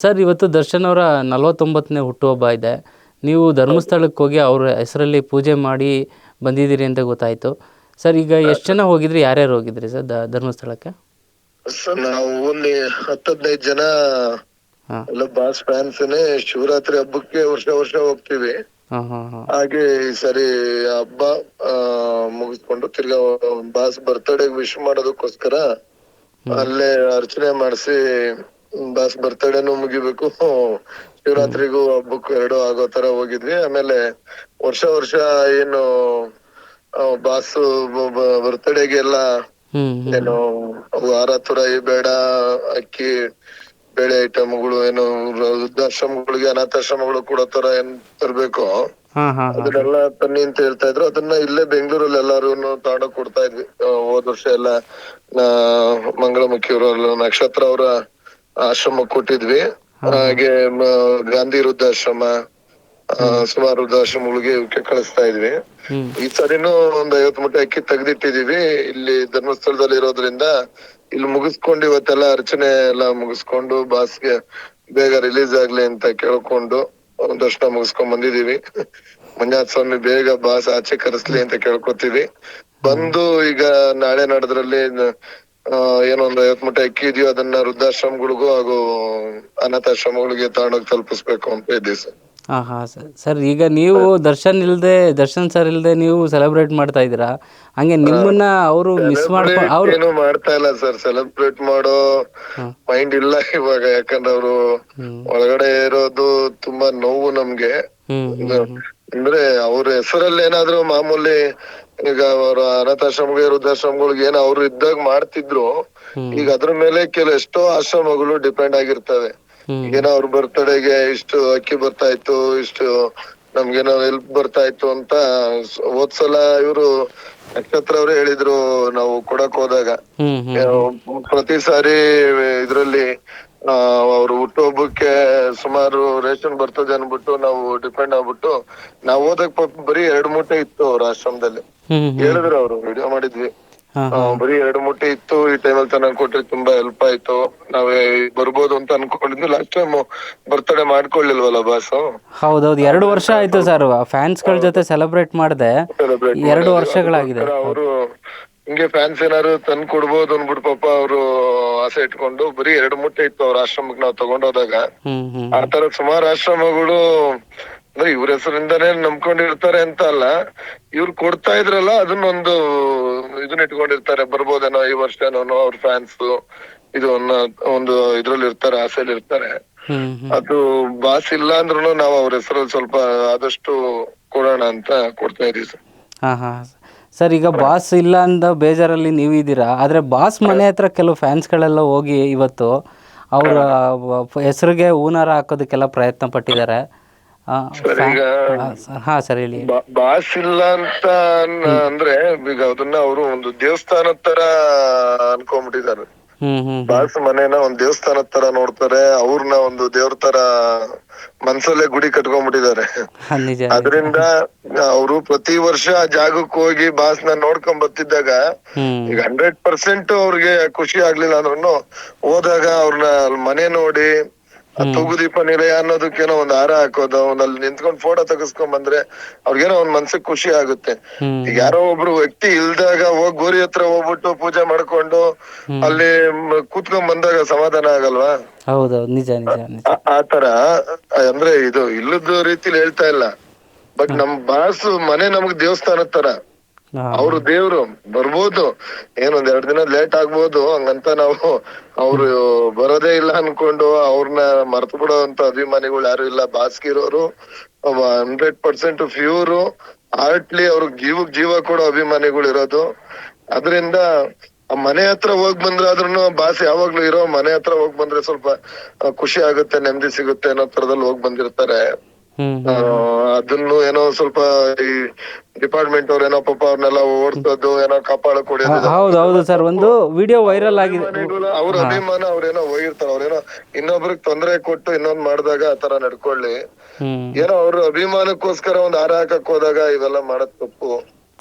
Sir, ಇವತ್ತು ದರ್ಶನ್ ಅವರ 49ನೇ ಹುಟ್ಟುಹಬ್ಬ ಇದೆ. ನೀವು ಧರ್ಮಸ್ಥಳಕ್ಕೆ ಹೋಗಿ ಅವ್ರ ಹೆಸರಲ್ಲಿ ಪೂಜೆ ಮಾಡಿ ಬಂದಿದ್ದೀರಿ ಅಂತ ಗೊತ್ತಾಯಿತು. ಸರ್, ಈಗ ಎಷ್ಟು ಜನ ಹೋಗಿದ್ರಿ? ಯಾರ್ಯಾರು ಹೋಗಿದ್ರಿ ಸರ್ ಧರ್ಮಸ್ಥಳಕ್ಕೆ? ಸರ್ ನಾವು ಓನ್ಲಿ 10-15 ಜನ ಹಾಂ ಎಲ್ಲ ಬಾಸ್ ಫ್ಯಾನ್ಸ್ನೇ. ಶಿವರಾತ್ರಿ ಹಬ್ಬಕ್ಕೆ ವರ್ಷ ಹೋಗ್ತೀವಿ. ಹಾಂ ಹಾಂ ಹಾಂ ಹಾಗೆ ಈ ಸರಿ ಹಬ್ಬ ಮುಗಿಸ್ಕೊಂಡು ತಿರ್ಗಾ ಬಾಸ್ ಬರ್ತ್ಡೇ ವಿಶ್ ಮಾಡೋದಕ್ಕೋಸ್ಕರ ಅಲ್ಲೇ ಅರ್ಚನೆ ಮಾಡಿಸಿ ಬಾಸ್ ಬರ್ತ್ಡೇನು ಮುಗಿಬೇಕು, ಶಿವರಾತ್ರಿಗೂ ಹಬ್ಬಕ್ಕೂ ಎರಡು ಆಗೋ ತರ ಹೋಗಿದ್ವಿ. ಆಮೇಲೆ ವರ್ಷ ಏನು ಬಾಸ್ ಬರ್ತ್ಡೇಗೆಲ್ಲ ಏನು ಹಾರ ತುರಾಯಿ ಬೇಡ, ಅಕ್ಕಿ ಬೇಳೆ ಐಟಮ್ಗಳು, ಏನು ವೃದ್ಧಾಶ್ರಮಗಳಿಗೆ ಅನಾಥಾಶ್ರಮಗಳು ಕೊಡೋ ತರ ಏನ್ ತರ್ಬೇಕು ಹಾಂ ಹಾಂ ಅದನ್ನೆಲ್ಲ ತನ್ನಿ ಅಂತ ಹೇಳ್ತಾ ಇದ್ರು. ಅದನ್ನ ಇಲ್ಲೇ ಬೆಂಗಳೂರಲ್ಲಿ ಎಲ್ಲಾರು ತಗೊಂಡೋಗ್ ಕೊಡ್ತಾ ಇದ್ವಿ. ಹೋದ್ ವರ್ಷ ಎಲ್ಲ ಮಂಗಳಮುಖಿಯವರು ನಕ್ಷತ್ರ ಅವರ ಆಶ್ರಮಕ್ಕೆ ಕೊಟ್ಟಿದ್ವಿ. ಹಾಗೆ ಗಾಂಧಿ ವೃದ್ಧಾಶ್ರಮ, ಸುಮಾರು ವೃದ್ಧಾಶ್ರಮಗಳಿಗೆ ಇವಕ್ಕೆ ಕಳಿಸ್ತಾ ಇದ್ವಿ. ಈ ಸರಿನೂ ಒಂದ್ 50 ಮೂಟೆ ಅಕ್ಕಿ ತೆಗ್ದಿಟ್ಟಿದೀವಿ. ಇಲ್ಲಿ ಧರ್ಮಸ್ಥಳದಲ್ಲಿ ಇರೋದ್ರಿಂದ ಇಲ್ಲಿ ಮುಗಿಸ್ಕೊಂಡು ಇವತ್ತೆಲ್ಲ ಅರ್ಚನೆ ಎಲ್ಲ ಮುಗಿಸ್ಕೊಂಡು ಬಾಸ್ಗೆ ಬೇಗ ರಿಲೀಸ್ ಆಗ್ಲಿ ಅಂತ ಕೇಳ್ಕೊಂಡು ದರ್ಶನ ಮುಗಿಸ್ಕೊಂಡ್ ಬಂದಿದೀವಿ. ಮಂಜುನಾಥ ಸ್ವಾಮಿ ಬೇಗ ಬಾಸ್ ಆಚೆ ಕರೆಸ್ಲಿ ಅಂತ ಕೇಳ್ಕೊತೀವಿ. ಬಂದು ಈಗ ನಾಳೆ ನಾಡದ್ರಲ್ಲಿ ಏನೋ ಒಂದು 50 ಮೂಟೆ ಅಕ್ಕಿ ಇದೆಯೋ ಅದನ್ನ ವೃದ್ಧಾಶ್ರಮಗಳಿಗೂ ಹಾಗೂ ಅನಾಥಾಶ್ರಮಗಳಿಗೆ ತಗೊಂಡೋಗಿ ತಲುಪಿಸ್ಬೇಕು ಅಂತ ಇದ್ದೀವಿ ಸರ್. ಹಾಂ ಹಾಂ ಸರ್, ಈಗ ನೀವು ದರ್ಶನ್ ಸರ್ ಇಲ್ಲದೆ ನೀವು ಸೆಲೆಬ್ರೇಟ್ ಮಾಡ್ತಾ ಇದ್ದೀರಾ, ಹಂಗೆ ನಿಮ್ಮನ್ನ ಅವರು ಮಿಸ್ ಮಾಡ್ಕೊಂಡು ಅವ್ರು ಏನು ಮಾಡ್ತಾ ಇಲ್ಲ ಸರ್. ಸೆಲೆಬ್ರೇಟ್ ಮಾಡೋ ಮೈಂಡ್ ಇಲ್ಲ ಇವಾಗ. ಯಾಕಂದ್ರೆ ಅವರು ಒಳಗಡೆ ಇರೋದು ತುಂಬಾ ನೋವು ನಮ್ಗೆ. ಅಂದ್ರೆ ಅವ್ರ ಹೆಸರಲ್ಲಿ ಏನಾದ್ರು ಮಾಮೂಲಿ ಈಗ ಅವರ ಅನಾಥಾಶ್ರಮಗಳಿಗೆ ವೃದ್ಧಾಶ್ರಮಗಳಿಗೆ ಏನೋ ಅವ್ರು ಇದ್ದಾಗ ಮಾಡ್ತಿದ್ರು. ಈಗ ಅದ್ರ ಮೇಲೆ ಎಷ್ಟೋ ಆಶ್ರಮಗಳು ಡಿಪೆಂಡ್ ಆಗಿರ್ತವೆ. ಏನೋ ಅವ್ರ ಬರ್ತಡೆಗೆ ಇಷ್ಟು ಅಕ್ಕಿ ಬರ್ತಾ ಇತ್ತು, ಇಷ್ಟು ನಮ್ಗೇನೋ ಹೆಲ್ಪ್ ಬರ್ತಾ ಇತ್ತು ಅಂತ ಹೋದ್ಸಲ ಇವರು ನಕ್ಷತ್ರ ಅವ್ರೆ ಹೇಳಿದ್ರು. ನಾವು ಕೊಡಕ್ ಹೋದಾಗ ಪ್ರತಿ ಸಾರಿ ಇದ್ರಲ್ಲಿ ಅವ್ರು ಹುಟ್ಟುಹಬ್ಬಕ್ಕೆ ಸುಮಾರು ರೇಷನ್ ಬರ್ತದೆ ಅನ್ಬಿಟ್ಟು ನಾವು ಡಿಪೆಂಡ್ ಆಗ್ಬಿಟ್ಟು ನಾವ್ ಹೋದಾಗ ಬರೀ 2 ಮೂಟೆ ಇತ್ತು ಅವ್ರ ಆಶ್ರಮದಲ್ಲಿ. ಹೇಳಿದ್ರು ಅವ್ರು, ವಿಡಿಯೋ ಮಾಡಿದ್ವಿ. ಬರೀ 2 ಮೂಟೆ ಇತ್ತು. ಈ ಟೈಮಲ್ಲಿ ತನಕ ಕೊಟ್ರೆ ತುಂಬಾ ಹೆಲ್ಪ್ ಆಯ್ತು. ನಾವೇ ಬರ್ಬೋದು ಅಂತ ಅನ್ಕೊಂಡಿದ್ವಿ. ಲಾಸ್ಟ್ ಟೈಮ್ ಬರ್ತ್ಡೇ ಮಾಡ್ಕೊಳ್ಳಿಲ್ವಲ್ಲ ಬಾಸ್. ಹೌದೌದು, 2 ವರ್ಷ ಆಯ್ತು ಸರ್ ಫ್ಯಾನ್ಸ್ ಗಳ ಜೊತೆ ಸೆಲೆಬ್ರೇಟ್ ಮಾಡದೆ. 2 ವರ್ಷಗಳಾಗಿದೆ. ಅವರು ಹಿಂಗೆ ಫ್ಯಾನ್ಸ್ ಏನಾರು ತಂದ್ ಕೊಡ್ಬೋದು ಅನ್ಬಿಟ್ಟು ಪಾಪ ಅವರು ಆಸೆ ಇಟ್ಕೊಂಡು ಬರೀ 2 ಮೂಟೆ ಇತ್ತು ಅವ್ರ ಆಶ್ರಮಕ್ಕೆ ನಾವ್ ತಗೊಂಡೋದಾಗ. ಆ ತರ ಸುಮಾರು ಆಶ್ರಮಗಳು ಅಂದ್ರೆ ಇವ್ರ ಹೆಸರಿಂದಾನೇ ನಂಬ್ಕೊಂಡಿರ್ತಾರೆ ಅಂತ ಅಲ್ಲ, ಇವ್ರು ಕೊಡ್ತಾ ಇದ್ರಲ್ಲ ಅದನ್ನೊಂದು ಇದನ್ನ ಇಟ್ಕೊಂಡಿರ್ತಾರೆ. ಬರ್ಬೋದೇನೋ ಈ ವರ್ಷನೋ ಅವ್ರ ಫ್ಯಾನ್ಸ್ ಇದು ಒಂದು ಇದ್ರಲ್ಲಿ ಇರ್ತಾರೆ, ಆಸೆಲಿ ಇರ್ತಾರೆ. ಅದು ಬಾಸ್ ಇಲ್ಲ ಅಂದ್ರೂ ನಾವು ಅವ್ರ ಹೆಸರಲ್ಲಿ ಸ್ವಲ್ಪ ಆದಷ್ಟು ಕೊಡೋಣ ಅಂತ ಕೊಡ್ತಾ ಇದೀವಿ ಸರ್. ಹಾ ಹಾ ಸರ್, ಈಗ ಬಾಸ್ ಇಲ್ಲ ಅಂದ ಬೇಜಾರಲ್ಲಿ ನೀವು ಇದ್ದೀರಾ, ಆದ್ರೆ ಬಾಸ್ ಮನೆ ಹತ್ರ ಕೆಲವು ಫ್ಯಾನ್ಸ್ಗಳೆಲ್ಲ ಹೋಗಿ ಇವತ್ತು ಅವರ ಹೆಸರಿಗೆ ಹೂನಾರ ಹಾಕೋದಕ್ಕೆಲ್ಲ ಪ್ರಯತ್ನ ಪಟ್ಟಿದ್ದಾರೆ. ಹಾ ಸರ್ ಹೇಳಿ. ಬಾಸ್ ಇಲ್ಲ ಅಂತ ಅಂದ್ರೆ ಈಗ ಅದನ್ನ ಅವರು ಒಂದು ದೇವಸ್ಥಾನದ ತರ ಅನ್ಕೊಂಡ್ಬಿಟ್ಟಿದ್ದಾರೆ. ಬಾಸ್ ಮನೇನ ಒಂದ್ ದೇವಸ್ಥಾನದ ತರ ನೋಡ್ತಾರೆ. ಅವ್ರನ್ನ ಒಂದು ದೇವ್ರ ತರ ಮನ್ಸಲ್ಲೇ ಗುಡಿ ಕಟ್ಕೊಂಡ್ಬಿಟ್ಟಿದ್ದಾರೆ. ಅದರಿಂದ ಅವರು ಪ್ರತಿ ವರ್ಷ ಆ ಜಾಗಕ್ಕೆ ಹೋಗಿ ಬಾಸ್ನ ನೋಡ್ಕೊಂಡ್ ಬರ್ತಿದ್ದಾಗ ಈಗ 100% ಅವ್ರಿಗೆ ಖುಷಿ ಆಗ್ಲಿಲ್ಲ ಅಂದ್ರೂ ಹೋದಾಗ ಅವ್ರನ್ನ ಮನೆ ನೋಡಿ ತೂಗುದೀಪ ನಿಲಯ ಅನ್ನೋದಕ್ಕೇನೋ ಒಂದ್ ಹಾರ ಹಾಕೋದು, ಅಲ್ಲಿ ನಿಂತ್ಕೊಂಡ್ ಫೋಟೋ ತೆಗಿಸ್ಕೊಂಡ್ ಬಂದ್ರೆ ಅವ್ರಿಗೇನೋ ಒಂದ್ ಮನ್ಸಿಗೆ ಖುಷಿ ಆಗುತ್ತೆ. ಈಗ ಯಾರೋ ಒಬ್ರು ವ್ಯಕ್ತಿ ಇಲ್ದಾಗ ಹೋಗ್ ಗೋರಿ ಹತ್ರ ಹೋಗ್ಬಿಟ್ಟು ಪೂಜೆ ಮಾಡ್ಕೊಂಡು ಅಲ್ಲಿ ಕೂತ್ಕೊಂಡ್ ಬಂದಾಗ ಸಮಾಧಾನ ಆಗಲ್ವಾ? ಹೌದೌದು, ನಿಜ ನಿಜ. ಆತರ ಅಂದ್ರೆ ಇದು ಇಲ್ಲದ ರೀತಿಲಿ ಹೇಳ್ತಾ ಇಲ್ಲ, ಬಟ್ ನಮ್ ಬಾಸ್ ಮನೆ ನಮ್ಗ್ ದೇವಸ್ಥಾನದ ತರ. ಅವ್ರು ದೇವ್ರು ಬರ್ಬೋದು, ಏನೊಂದ್ 2 ದಿನ ಲೇಟ್ ಆಗ್ಬೋದು, ಹಂಗಂತ ನಾವು ಅವ್ರು ಬರೋದೇ ಇಲ್ಲ ಅನ್ಕೊಂಡು ಅವ್ರನ್ನ ಮರ್ತು ಬಿಡೋಂತ ಅಭಿಮಾನಿಗಳು ಯಾರು ಇಲ್ಲ. ಬಾಸ್ಗಿರೋರು 100% ಪ್ಯೂರು ಆರ್ಟ್ಲಿ ಅವ್ರಿಗೆ ಜೀವ ಕೊಡೋ ಅಭಿಮಾನಿಗಳು ಇರೋದು. ಅದ್ರಿಂದ ಮನೆ ಹತ್ರ ಹೋಗ್ ಬಂದ್ರಾದ್ರೂ ಬಾಸ್ ಯಾವಾಗ್ಲೂ ಇರೋ ಮನೆ ಹತ್ರ ಹೋಗ್ ಬಂದ್ರೆ ಸ್ವಲ್ಪ ಖುಷಿ ಆಗುತ್ತೆ, ನೆಮ್ಮದಿ ಸಿಗುತ್ತೆ ಅನ್ನೋ ತರದಲ್ಲಿ ಹೋಗ್ ಬಂದಿರ್ತಾರೆ. ಅದನ್ನು ಏನೋ ಸ್ವಲ್ಪ ಈ ಡಿಪಾರ್ಟ್ಮೆಂಟ್ ಅವ್ರ ಏನೋ ಪಾಪ ಅವ್ರನ್ನೆಲ್ಲ ಓಡಿಸೋದು, ಏನೋ ಕಾಪಾಡಕ್ ಹೊಡಿಯೋದು. ಹೌದೌದು ಸರ್, ಒಂದು ವಿಡಿಯೋ ವೈರಲ್ ಆಗಿದೆ. ಅವ್ರ ಅಭಿಮಾನ ಅವ್ರೇನೋ ಹೋಗಿರ್ತಾರ, ಅವ್ರೇನೋ ಇನ್ನೊಬ್ರಿಗೆ ತೊಂದರೆ ಕೊಟ್ಟು ಇನ್ನೊಂದ್ ಮಾಡಿದಾಗ ಆತರ ನಡ್ಕೊಳ್ಳಿ. ಏನೋ ಅವ್ರ ಅಭಿಮಾನಕ್ಕೋಸ್ಕರ ಒಂದ್ ಹಾರ ಹಾಕಕ್ ಹೋದಾಗ ಇವೆಲ್ಲ ಮಾಡದ್ ತಪ್ಪು.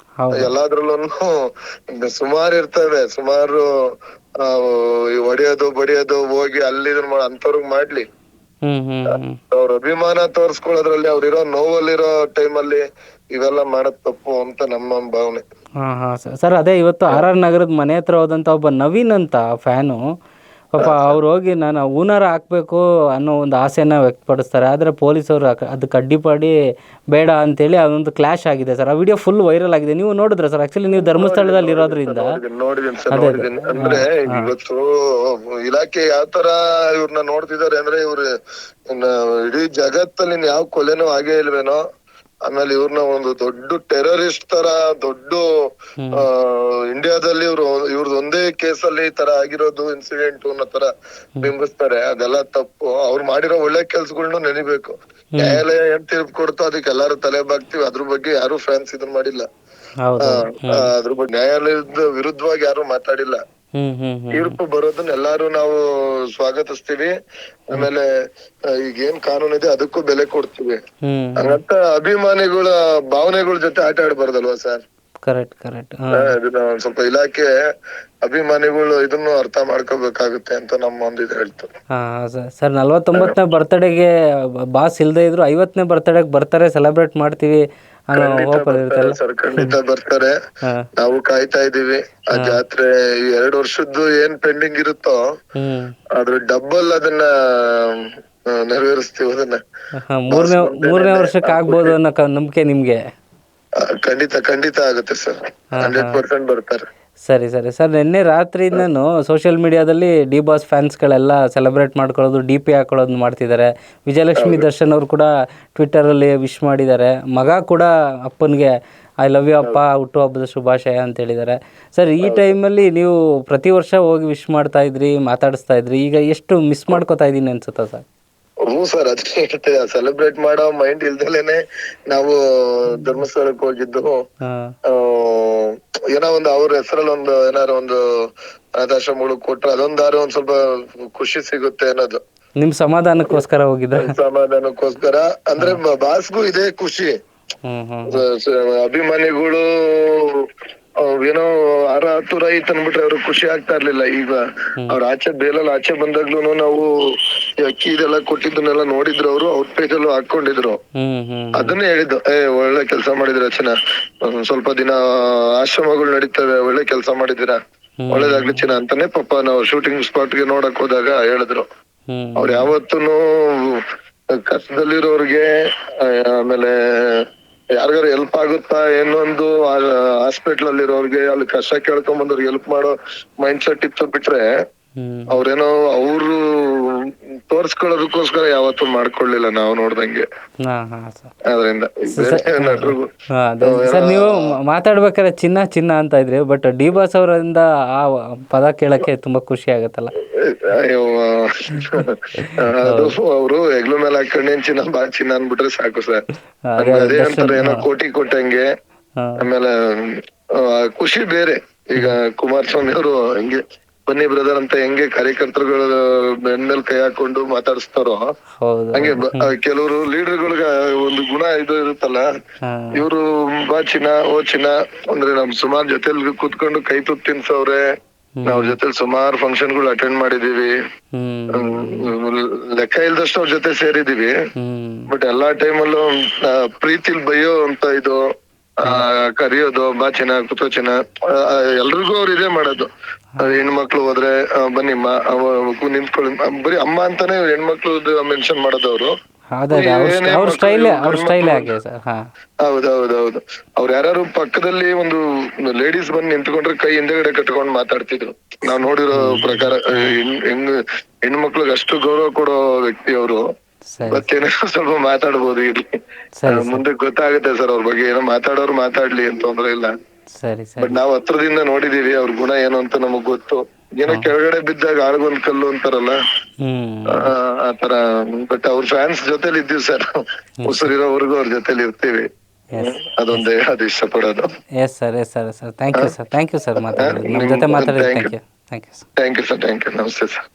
ಎಲ್ಲಾದ್ರಲ್ಲೂ ಸುಮಾರು ಇರ್ತವೆ, ಸುಮಾರು ಹೊಡಿಯೋದು ಬಡಿಯೋದು ಹೋಗಿ ಅಲ್ಲಿ ಅಂತವ್ರಿಗೆ ಮಾಡ್ಲಿ. ಅವ್ರ ಅಭಿಮಾನ ತೋರ್ಸ್ಕೊಳ್ಳೋದ್ರಲ್ಲಿ ಅವ್ರಿರೋ ನೋವಲ್ಲಿರೋ ಟೈಮಲ್ಲಿ ಇವೆಲ್ಲ ಮಾಡೋದ್ ತಪ್ಪು ಅಂತ ನಮ್ಮ ಭಾವನೆ. ಹಾಂ ಹಾಂ ಸರ್ ಅದೇ ಇವತ್ತು ಆರ್ ನಗರದ ಮನೆ ಹತ್ರ ಹೋದಂಥ ಒಬ್ಬ ನವೀನ್ ಅಂತ ಫ್ಯಾನು ಪಾಪ ಅವ್ರು ಹೋಗಿ ನಾನು ಹೂನಾರ ಹಾಕಬೇಕು ಅನ್ನೋ ಒಂದು ಆಸೆನ ವ್ಯಕ್ತಪಡಿಸ್ತಾರೆ. ಆದರೆ ಪೊಲೀಸವರು ಅದಕ್ಕೆ ಅಡ್ಡಿಪಡಿ ಬೇಡ ಅಂತೇಳಿ ಅದೊಂದು ಕ್ಲಾಶ್ ಆಗಿದೆ ಸರ್. ಆ ವಿಡಿಯೋ ಫುಲ್ ವೈರಲ್ ಆಗಿದೆ. ನೀವು ನೋಡಿದ್ರೆ ಸರ್? ಆಕ್ಚುಲಿ ನೀವು ಧರ್ಮಸ್ಥಳದಲ್ಲಿ ಇರೋದ್ರಿಂದ ನೋಡಿದೀನಿ. ಅಂದ್ರೆ ಇವತ್ತು ಇಲಾಖೆ ಯಾವ ತರ ಇವ್ರನ್ನ ನೋಡ್ತಿದ್ದಾರೆ ಅಂದ್ರೆ ಇವ್ರು ಇಡೀ ಜಗತ್ತಲ್ಲಿ ಯಾವ ಕೊಲೆನೂ ಆಗೇ ಇಲ್ವೇನೋ, ಆಮೇಲೆ ಇವ್ರನ್ನ ಒಂದು ದೊಡ್ಡ ಟೆರರಿಸ್ಟ್ ತರ ದೊಡ್ಡ ಇಂಡಿಯಾದಲ್ಲಿ ಇವ್ರದ್ದು ಒಂದೇ ಕೇಸಲ್ಲಿ ಈ ತರ ಆಗಿರೋದು ಇನ್ಸಿಡೆಂಟ್ ಅನ್ನೋ ತರ ಬಿಂಬಿಸ್ತಾರೆ. ಅದೆಲ್ಲ ತಪ್ಪು. ಅವ್ರು ಮಾಡಿರೋ ಒಳ್ಳೆ ಕೆಲ್ಸಗಳ್ನು ನೆನಿಬೇಕು. ನ್ಯಾಯಾಲಯ ಏನ್ ತೀರ್ಪು ಕೊಡ್ತೋ ಅದಕ್ಕೆ ಎಲ್ಲಾರು ತಲೆ ಬಾಗ್ತೀವಿ. ಅದ್ರ ಬಗ್ಗೆ ಯಾರು ಫ್ಯಾನ್ಸ್ ಇದನ್ ಮಾಡಿಲ್ಲ. ಅದ್ರ ಬಗ್ಗೆ ನ್ಯಾಯಾಲಯದ ವಿರುದ್ಧವಾಗಿ ಯಾರು ಮಾತಾಡಿಲ್ಲ. ತೀರ್ಪು ಬರೋದನ್ನ ಎಲ್ಲಾರು ನಾವು ಸ್ವಾಗತಿಸ್ತೀವಿ. ಆಮೇಲೆ ಈಗೇನ್ ಕಾನೂನು ಇದೆ ಅದಕ್ಕೂ ಬೆಲೆ ಕೊಡ್ತೀವಿ. ಹಂಗಂತ ಅಭಿಮಾನಿಗಳ ಭಾವನೆಗಳ ಜೊತೆ ಆಟ ಆಡ್ಬಾರ್ದಲ್ವಾ ಸರ್? ಕರೆಕ್ಟ್. ಒಂದ್ ಸ್ವಲ್ಪ ಇಲಾಖೆ ಅಭಿಮಾನಿಗಳು ಇದನ್ನು ಅರ್ಥ ಮಾಡ್ಕೋಬೇಕಾಗುತ್ತೆ ಅಂತ ನಮ್ಮ ಒಂದು ಇದು ಹೇಳ್ತಾರೆ. ಸರ್ 49ನೇ ಬರ್ತಡೆಗೆ ಬಾಸ್ ಇಲ್ದೇ ಇದ್ರು 50ನೇ ಬರ್ತಡೆಗೆ ಬರ್ತಾರೆ, ಸೆಲೆಬ್ರೇಟ್ ಮಾಡ್ತೀವಿ ಸರ್. ಖಂಡಿತ ಬರ್ತಾರೆ. ನಾವು ಕಾಯ್ತಾ ಇದೀವಿ. ಆ ಜಾತ್ರೆ 2 ವರ್ಷದ್ದು ಏನ್ ಪೆಂಡಿಂಗ್ ಇರುತ್ತೋ ಅದ್ರ ಡಬಲ್ ಅದನ್ನ ನೆರವೇರಿಸ್ತೀವಿ. ಅದನ್ನ ಮೂರನೇ ವರ್ಷಕ್ಕೆ ಆಗ್ಬೋದು ಅನ್ನೋ ನಂಬಿಕೆ ನಿಮ್ಗೆ? ಖಂಡಿತ ಆಗುತ್ತೆ ಸರ್. 100% ಬರ್ತಾರೆ. ಸರಿ ಸರ್, ನಿನ್ನೆ ರಾತ್ರಿಯಿಂದನೂ ಸೋಷಿಯಲ್ ಮೀಡಿಯಾದಲ್ಲಿ ಡಿ ಬಾಸ್ ಫ್ಯಾನ್ಸ್ಗಳೆಲ್ಲ ಸೆಲೆಬ್ರೇಟ್ ಮಾಡ್ಕೊಳ್ಳೋದು, DP ಹಾಕೊಳ್ಳೋದು ಮಾಡ್ತಿದ್ದಾರೆ. ವಿಜಯಲಕ್ಷ್ಮಿ ದರ್ಶನ್ ಅವರು ಕೂಡ ಟ್ವಿಟ್ಟರಲ್ಲಿ ವಿಶ್ ಮಾಡಿದ್ದಾರೆ. ಮಗ ಕೂಡ ಅಪ್ಪನಿಗೆ ಐ ಲವ್ ಯು ಅಪ್ಪ, ಹುಟ್ಟುಹಬ್ಬದ ಶುಭಾಶಯ ಅಂತ ಹೇಳಿದ್ದಾರೆ. ಸರ್, ಈ ಟೈಮಲ್ಲಿ ನೀವು ಪ್ರತಿ ವರ್ಷ ಹೋಗಿ ವಿಶ್ ಮಾಡ್ತಾ ಇದ್ರಿ, ಮಾತಾಡಿಸ್ತಾ ಇದ್ರಿ. ಈಗ ಎಷ್ಟು ಮಿಸ್ ಮಾಡ್ಕೋತಾ ಇದ್ದೀನಿ ಅನ್ಸುತ್ತಾ ಸರ್? ಹ್ಞೂ ಸರ್, ಅದಕ್ಕೆ ಹೇಳ್ತೇವೆ. ಸೆಲೆಬ್ರೇಟ್ ಮಾಡೋ ಮೈಂಡ್ ಇಲ್ದಲೇನೆ ನಾವು ಧರ್ಮಸ್ಥಳಕ್ಕೆ ಹೋಗಿದ್ದು. ಏನೋ ಒಂದು ಅವ್ರ ಹೆಸರಲ್ಲಿ ಒಂದು ಏನಾರು ಒಂದು ಅನಾಥಾಶ್ರಮಗಳು ಕೊಟ್ರೆ ಅದೊಂದಾರು ಒಂದ್ ಸ್ವಲ್ಪ ಖುಷಿ ಸಿಗುತ್ತೆ ಅನ್ನೋದು. ನಿಮ್ ಸಮಾಧಾನಕ್ಕೋಸ್ಕರ ಹೋಗಿದ್ದ? ಸಮಾಧಾನಕ್ಕೋಸ್ಕರ ಅಂದ್ರೆ ಬಾಸ್ಗೂ ಇದೇ ಖುಷಿ. ಅಭಿಮಾನಿಗಳು ಏನೋ ಹತ್ತೂರ ಐತ್ ಅನ್ಬಿಟ್ರೆ ಅವ್ರಿಗೆ ಖುಷಿ ಆಗ್ತಾ ಇರ್ಲಿಲ್ಲ. ಈಗ ಅವ್ರ ಬೇಲಲ್ಲಿ ಆಚೆ ಬಂದಾಗ್ಲೂ ನಾವು ಅಕ್ಕಿ ಇದೆಲ್ಲ ಕೊಟ್ಟಿದ್ದನ್ನೆಲ್ಲ ನೋಡಿದ್ರು. ಅವ್ರ ಪೇಜಲ್ಲೂ ಹಾಕೊಂಡಿದ್ರು. ಅದನ್ನೇ ಹೇಳಿದ್ದು, ಒಳ್ಳೆ ಕೆಲಸ ಮಾಡಿದಿರ ಚಿನ್ನ, ಸ್ವಲ್ಪ ದಿನ ಆಶ್ರಮಗಳು ನಡೀತವೆ, ಒಳ್ಳೆ ಕೆಲಸ ಮಾಡಿದಿರ, ಒಳ್ಳೇದಾಗ್ಲಿ ಚಿನ್ನ ಅಂತಾನೆ ಪಾಪ ನಾವು ಶೂಟಿಂಗ್ ಸ್ಪಾಟ್ ಗೆ ನೋಡಕ್ ಹೋದಾಗ ಹೇಳಿದ್ರು. ಅವ್ರು ಯಾವತ್ತೂನು ಕಷ್ಟದಲ್ಲಿರೋರ್ಗೆ, ಆಮೇಲೆ ಯಾರಿಗಾರು ಹೆಲ್ಪ್ ಆಗುತ್ತಾ ಏನೊಂದು ಹಾಸ್ಪಿಟಲ್ ಅಲ್ಲಿ ಇರೋರ್ಗೆ, ಅಲ್ಲಿ ಕಷ್ಟ ಕೇಳ್ಕೊಂಡ್ ಬಂದವ್ರಿಗೆ ಹೆಲ್ಪ್ ಮಾಡೋ ಮೈಂಡ್ ಸೆಟ್ ಇತ್ತು ಬಿಟ್ರೆ ಅವ್ರೇನೋ ಅವ್ರು ತೋರ್ಸ್ಕೊಳ್ಳೋದಕ್ಕೋಸ್ಕರ ಯಾವತ್ತೂ ಮಾಡ್ಕೊಳ್ಳಿಲ್ಲ ನಾವು ನೋಡ್ದಂಗೆ. ಅದರಿಂದ ಸರ್, ನೀವು ಮಾತಾಡ್ಬೇಕಾದ್ರೆ ಚಿನ್ನ ಅಂತ ಇದ್ರಿ, ಬಟ್ ಡಿ ಬಾಸ್ ಅವರಿಂದ ಆ ಪದ ಕೇಳಕ್ಕೆ ತುಂಬಾ ಖುಷಿ ಆಗತ್ತಲ್ಲ? ಅಯ್ಯೋ, ಅದು ಅವರು ಹೆಗ್ಲ ಮೇಲೆ ಹಾಕೊಂಡೇನ್ ಚಿನ್ನ ಅನ್ಬಿಟ್ರೆ ಸಾಕು ಸರ್. ಅದೇ ಅಂತಾರೆ ಏನೋ ಕೋಟಿ ಕೊಟ್ಟಂಗೆ. ಆಮೇಲೆ ಖುಷಿ ಬೇರೆ. ಈಗ ಕುಮಾರಸ್ವಾಮಿ ಅವರು ಹೆಂಗೆ ಬನ್ನಿ ಬ್ರದರ್ ಅಂತ ಹೆಂಗೆ ಕಾರ್ಯಕರ್ತರುಗಳು ಬೆನ್ಮೇಲ್ ಕೈ ಹಾಕೊಂಡು ಮಾತಾಡಿಸ್ತಾರೋ ಹಂಗೆ ಕೆಲವರು ಲೀಡರ್ಗಳಿಗೆ ಒಂದು ಗುಣ ಇದು ಇರುತ್ತಲ್ಲ. ಇವ್ರು ಬಾ ಚಿನ್ನ, ಓ ಚಿನ್ನ ಅಂದ್ರೆ ನಮ್ ಸುಮಾರು ಜೊತೆಲಿ ಕೂತ್ಕೊಂಡು ಕೈ ತುತ್ತು ತಿನ್ಸವ್ರೆ. ನಾವ್ ಜೊತೆಲಿ ಸುಮಾರು ಫಂಕ್ಷನ್ ಗಳು ಅಟೆಂಡ್ ಮಾಡಿದೀವಿ. ಲೆಕ್ಕ ಇಲ್ದಷ್ಟು ಅವ್ರ ಜೊತೆ ಸೇರಿದೀವಿ. ಬಟ್ ಎಲ್ಲಾ ಟೈಮಲ್ಲೂ ಪ್ರೀತಿಲ್ ಬೈಯೋ ಅಂತ ಇದು ಕರಿಯೋದು, ಬಾ ಚಿನ್ನ, ಕೂತೋ ಚಿನ್ನ, ಎಲ್ರಿಗೂ ಅವ್ರು ಇದೇ ಮಾಡೋದು. ಹೆಣ್ಮಕ್ಳು ಹೋದ್ರೆ ಬನ್ನಿಮ್ಮ ನಿಂತ್ಕೊಳ್ಳಿ, ಬರೀ ಅಮ್ಮ ಅಂತಾನೆ ಹೆಣ್ಮಕ್ಳು ಮೆನ್ಷನ್ ಮಾಡೋದು ಅವರು. ಹೌದೌದೌದು. ಅವ್ರು ಯಾರು ಪಕ್ಕದಲ್ಲಿ ಒಂದು ಲೇಡೀಸ್ ಬಂದು ನಿಂತ್ಕೊಂಡ್ರೆ ಕೈ ಹಿಂದೆಗಡೆ ಕಟ್ಕೊಂಡ್ ಮಾತಾಡ್ತಿದ್ರು. ನಾವ್ ನೋಡಿರೋ ಪ್ರಕಾರ ಹೆಣ್ಮಕ್ಳಿಗೆ ಅಷ್ಟು ಗೌರವ ಕೊಡೋ ವ್ಯಕ್ತಿ ಅವರು. ಮತ್ತೇನೋ ಸ್ವಲ್ಪ ಮಾತಾಡ್ಬೋದು, ಇಲ್ಲಿ ಮುಂದೆ ಗೊತ್ತಾಗುತ್ತೆ ಸರ್ ಅವ್ರ ಬಗ್ಗೆ. ಏನೋ ಮಾತಾಡೋರು ಮಾತಾಡ್ಲಿ ಅಂತ ತೊಂದ್ರೆ ಇಲ್ಲ. ಬಟ್ ನಾವ್ ಹತ್ರದಿಂದ ನೋಡಿದೀವಿ ಅವ್ರ ಗುಣ ಏನು ಅಂತ ನಮಗ್ ಗೊತ್ತು. ಏನೋ ಕೆಳಗಡೆ ಬಿದ್ದಾಗ ಆಳ್ಗೊಂದ್ ಕಲ್ಲು ಅಂತಾರಲ್ಲ, ಆತರ. ಬಟ್ ಅವ್ರ ಫ್ಯಾನ್ಸ್ ಜೊತೆಲಿ ಇದ್ದೀವಿ ಸರ್, ಉಸಿರಿರೋವರೆಗೂ ಅವ್ರ ಜೊತೆಲಿ ಇರ್ತೀವಿ. ಅದೊಂದೇ ಅದು ಇಷ್ಟಪಡೋದು. ಥ್ಯಾಂಕ್ ಯು ಸರ್, ಮಾತಾಡಿ. Thank you sir. ನಮಸ್ತೆ ಸರ್.